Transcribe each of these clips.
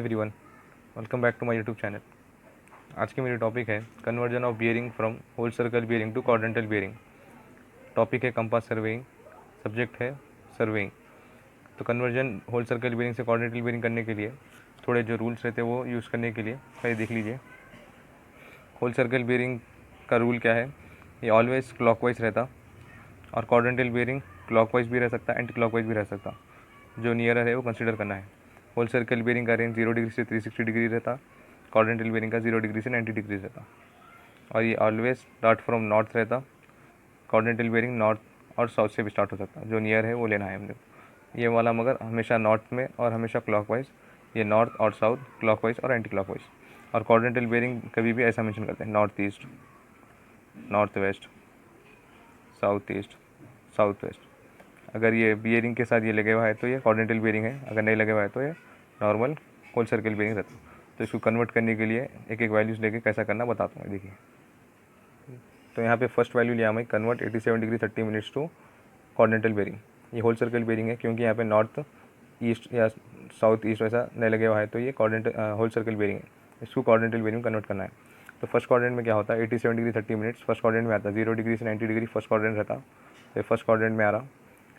Everyone, welcome back to my YouTube channel. आज की मेरी टॉपिक है conversion of bearing from whole circle bearing to quadrantal bearing. Topic है compass surveying, subject है surveying. तो conversion whole circle bearing से quadrantal bearing करने के लिए थोड़े जो रूल्स रहते हैं वो यूज़ करने के लिए पहले देख लीजिए। होल सर्कल बियरिंग का रूल क्या है, ये ऑलवेज क्लॉकवाइज रहता और क्वाड्रेंटल बियरिंग क्लॉकवाइज भी रह सकता, एंटी क्लॉकवाइज भी रह सकता। जो नियरर है वो कंसिडर करना है। होल सर्कल बियरिंग का रेंज 0 डिग्री से 360 डिग्री रहता, क्वाड्रेंटल बियरिंग का 0 डिग्री से 90 डिग्री रहता और ये ऑलवेज स्टार्ट फ्रॉम नॉर्थ रहता। क्वाड्रेंटल बियरिंग नॉर्थ और साउथ से भी स्टार्ट हो सकता, जो नियर है वो लेना है हमने। ये वाला मगर हमेशा नॉर्थ में और हमेशा क्लॉकवाइज, ये नॉर्थ और साउथ, क्लॉकवाइज और एंटी क्लॉकवाइज। और क्वाड्रेंटल बियरिंग कभी भी ऐसा मेंशन करते हैं, north east, north west, south east, south west. अगर ये बियरिंग के साथ ये लगे हुआ है तो ये क्वाड्रेंटल बियरिंग है, अगर नहीं लगे हुआ है तो ये नॉर्मल होल सर्कल बियरिंग रहता है। तो इसको कन्वर्ट करने के लिए एक एक वैल्यूज़ लेके कैसा करना बताता हूँ, देखिए। तो यहाँ पे फर्स्ट वैल्यू लिया मैं, convert 87 degree 30 minutes to quadrantal bearing. ये होल सर्कल बियरिंग है क्योंकि यहाँ पे नॉर्थ ईस्ट या साउथ ईस्ट वैसा नहीं लगे हुआ है, तो ये क्वाड्रेंटल होल सर्कल बियरिंग है। इसको क्वाड्रेंटल बियरिंग कन्वर्ट करना है। तो फर्स्ट क्वाड्रेंट में क्या होता है, 87 डिग्री 30 मिनट्स फर्स्ट क्वाड्रेंट में आता है, 0 डिग्री से 90 डिग्री फर्स्ट क्वाड्रेंट रहता, तो फर्स्ट क्वाड्रेंट में आ रहा।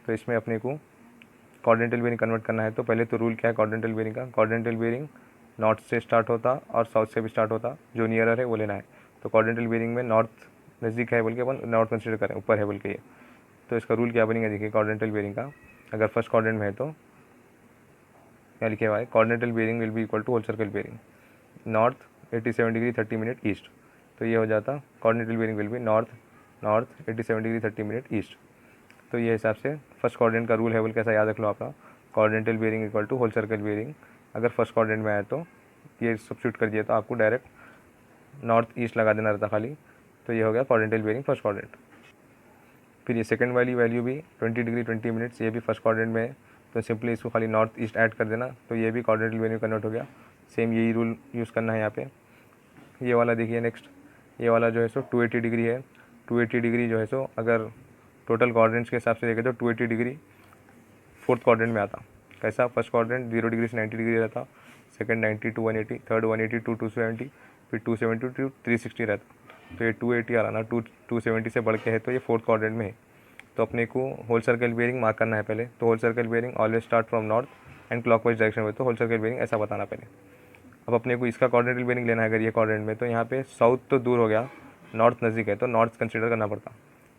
तो इसमें अपने को क्वाड्रेंटल बियरिंग कन्वर्ट करना है। तो पहले तो रूल क्या है क्वाड्रेंटल बियरिंग का, क्वाड्रेंटल बियरिंग नॉर्थ से स्टार्ट होता और साउथ से भी स्टार्ट होता, जो नियरर है वो लेना है। तो क्वाड्रेंटल बियरिंग में नॉर्थ नज़दीक है बोल के अपन नॉर्थ कंसिडर करें, ऊपर है बोल के ये। तो इसका रूल क्या बनेगा, देखिए क्वाड्रेंटल बियरिंग का अगर फर्स्ट क्वाड्रेंट में है तो क्या लिखे हुआ है, quadrantal bearing will be equal to whole circle bearing north 87 degree 30 minute east. तो ये हो जाता quadrantal bearing will be north north 87 degree 30 minute east. तो ये हिसाब से फर्स्ट क्वाड्रेंट का रूल है बोल कैसा याद रख लो आपका, quadrantal bearing equal to whole circle bearing. अगर फर्स्ट क्वाड्रेंट में आए तो ये सब्स्टिट्यूट कर दिया तो आपको डायरेक्ट नॉर्थ ईस्ट लगा देना रहता खाली। तो ये हो गया क्वाड्रेंटल बियरिंग फर्स्ट क्वाड्रेंट। फिर ये सेकंड वाली वैल्यू भी 20 डिग्री 20 मिनट्स, ये भी फर्स्ट क्वाड्रेंट में है, तो सिंपली इसको खाली नॉर्थ ईस्ट ऐड कर देना, तो ये भी क्वाड्रेंटल बियरिंग कन्वर्ट हो गया। सेम यही रूल यूज़ करना है यहाँ पे। ये वाला देखिए नेक्स्ट, ये वाला जो है सो 280 डिग्री है। 280 डिग्री जो है सो अगर टोटल क्वाड्रेंट्स के हिसाब से देखें तो 280 डिग्री फोर्थ क्वाड्रेंट में आता। कैसा, फर्स्ट क्वाड्रेंट 0 डिग्री से 90 डिग्री रहता, सेकंड 90 टू 180, थर्ड 180 टू 270, फिर 270 टू 360 रहता। तो ये 280 आ रहा ना, 270 से बढ़ के है, तो ये फोर्थ क्वाड्रेंट में है। तो अपने को होल सर्कल बियरिंग मार्क करना है पहले। तो whole circle bearing always start from north and clockwise direction में, तो होल सर्कल बियरिंग ऐसा बताना पहले। अब अपने को इसका क्वाड्रेंटल बियरिंग लेना है अगर ये क्वाड्रेंट में, तो यहाँ पे साउथ तो दूर हो गया, नॉर्थ नज़दीक है, तो नॉर्थ कंसिडर करना पड़ता।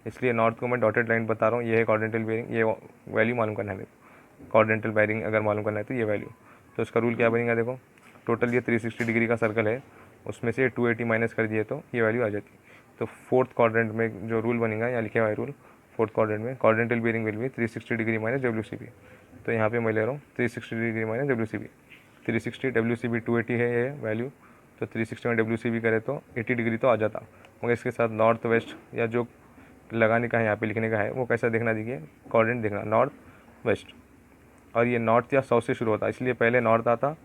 इसलिए नॉर्थ को मैं डॉटेड लाइन बता रहा हूँ, ये है क्वाड्रेंटल बियरिंग, ये वैल्यू मालूम करना है मेरे को। क्वाड्रेंटल बियरिंग अगर मालूम करना है तो ये वैल्यू। तो इसका रूल क्या बनेगा, देखो टोटल ये 360 डिग्री का सर्कल है, उसमें से 280 माइनस कर दिए तो ये वैल्यू आ जाती। तो फोर्थ क्वाड्रेंट में जो रूल बनेगा, यहाँ लिखे हुआ है रूल, फोर्थ क्वाड्रेंट में quadrantal bearing will B 360 degree minus WCB। तो यहाँ पे मैं ले रहा हूँ 360 डिग्री माइनस WCB। 360 WCB 280 है ये वैल्यू, तो 360 में WCB करे तो 80 डिग्री तो आ जाता। मगर इसके साथ नॉर्थ वेस्ट या जो लगाने का है यहाँ पे लिखने का है वो कैसा देखना, देखिए क्वाड्रेंट देखना नॉर्थ वेस्ट, और ये नॉर्थ या साउथ से शुरू होता, इसलिए पहले नॉर्थ आता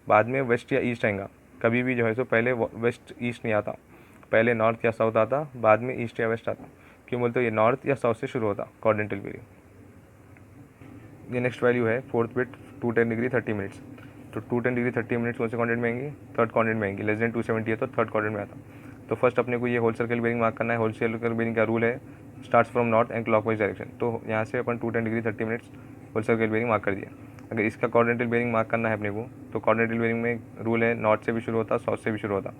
बाद में वेस्ट या ईस्ट आएगा। कभी भी जो है सो पहले वेस्ट ईस्ट नहीं आता, पहले नॉर्थ या साउथ आता बाद में ईस्ट या वेस्ट आता। क्यों बोलते हो, ये नॉर्थ या साउथ से शुरू होता क्वाड्रेंटल बियरिंग। ये नेक्स्ट वैल्यू है फोर्थ बिट 210 डिग्री 30 मिनट्स। तो 210 डिग्री 30 मिनट्स कौन से क्वाड्रेंट में आएंगी, थर्ड क्वाड्रेंट में आएंगी। लेस देन 270 है तो थर्ड क्वाड्रेंट में आता। तो फर्स्ट अपने को ये होल सर्कल बियरिंग मार्क करना है। होल सर्कल बियरिंग का रूल है starts from north and clockwise direction. तो यहाँ से अपन 210 degree 30 minutes whole circle bearing mark कर दिया। अगर इसका क्वाड्रेंटल बियरिंग मार्क करना है अपने को, तो क्वाड्रेंटल बियरिंग में रूल है नॉर्थ से भी शुरू होता, साउथ से भी शुरू होता,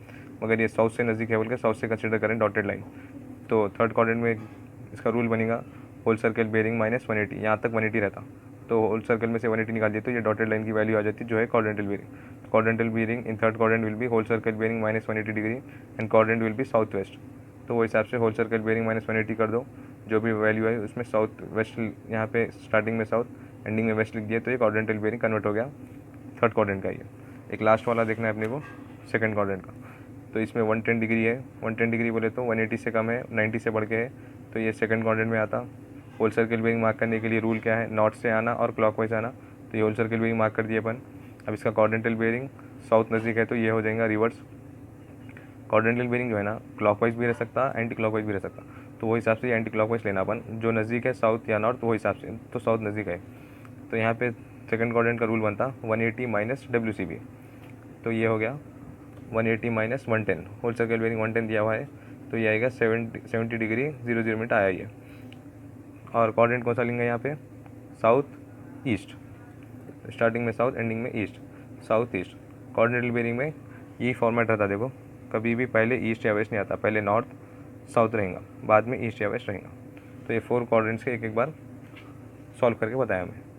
मगर ये साउथ से नज़दीक है बोल के साउथ से कंसिडर करें डॉटेड लाइन। तो थर्ड क्वाड्रेंट में इसका रूल बनेगा होल सर्कल बियरिंग माइनस 180, यहाँ तक 180 रहता, तो होल सर्कल में से 180 निकाल दिए तो ये डॉटेड लाइन की वैल्यू आ जाती है जो है quadrantal bearing. Quadrantal bearing in third quadrant will be whole circle bearing minus 180 degree and quadrant will be south west. तो वो हिसाब से होल सर्कल बियरिंग माइनस 180 कर दो, जो भी वैल्यू है उसमें साउथ वेस्ट, यहाँ पे स्टार्टिंग में साउथ एंडिंग में वेस्ट लिख दिया, तो ये क्वाड्रेंटल बियरिंग कन्वर्ट हो गया थर्ड क्वाड्रेंट का। ये एक लास्ट वाला देखना है अपने को सेकंड क्वाड्रेंट का। तो इसमें 110 डिग्री है, 110 डिग्री बोले तो 180 से कम है, 90 से बढ़ के है, तो ये सेकंड क्वाड्रेंट में आता। होल सर्कल बियरिंग मार्क करने के लिए रूल क्या है, नॉर्थ से आना और क्लॉकवाइज आना। तो ये होल सर्कल बियरिंग मार्क कर दिए अपन। अब इसका क्वाड्रेंटल बियरिंग साउथ नज़दीक है तो ये हो जाएगा रिवर्स। क्वाड्रेंटल बियरिंग जो है ना क्लॉकवाइज भी रह सकता, एंटी क्लॉकवाइज भी रह सकता, तो वो हिसाब से एंटी क्लॉकवाइज लेना अपन, जो नज़दीक है साउथ या नॉर्थ वो हिसाब से, तो साउथ नज़दीक है। तो यहाँ पे सेकंड क्वाड्रेंट का रूल बनता 180 माइनस WCB। तो ये हो गया 180 माइनस 110, होल सर्कल बेरिंग 110 दिया हुआ है, तो ये आएगा 70 डिग्री 00 मिनट आया ये। और कोऑर्डिनेट कौन सा लेंगे यहाँ पे, साउथ ईस्ट, स्टार्टिंग में साउथ एंडिंग में ईस्ट, साउथ ईस्ट। कोऑर्डिनेटल बेरिंग में यही फॉर्मेट रहता है, देखो कभी भी पहले ईस्ट या वेस्ट नहीं आता, पहले नॉर्थ साउथ रहेगा, बाद में ईस्ट या वेस्ट रहेगा। तो ये 4 कोऑर्डिनेट्स के एक एक बार सॉल्व करके बताया हमें।